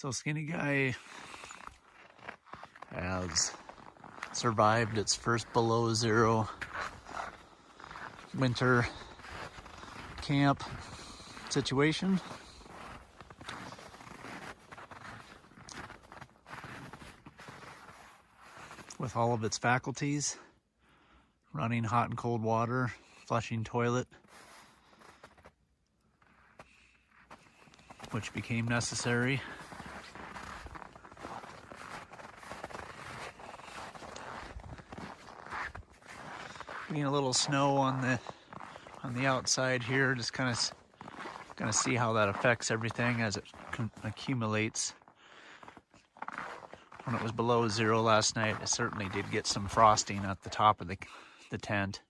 So Skinny Guy has survived its first below zero winter camp situation. With all of its faculties, running hot and cold water, flushing toilet, which became necessary. Getting a little snow on the outside here, just kind of gonna see how that affects everything as it accumulates. When it was below zero last night, it certainly did get some frosting at the top of the tent.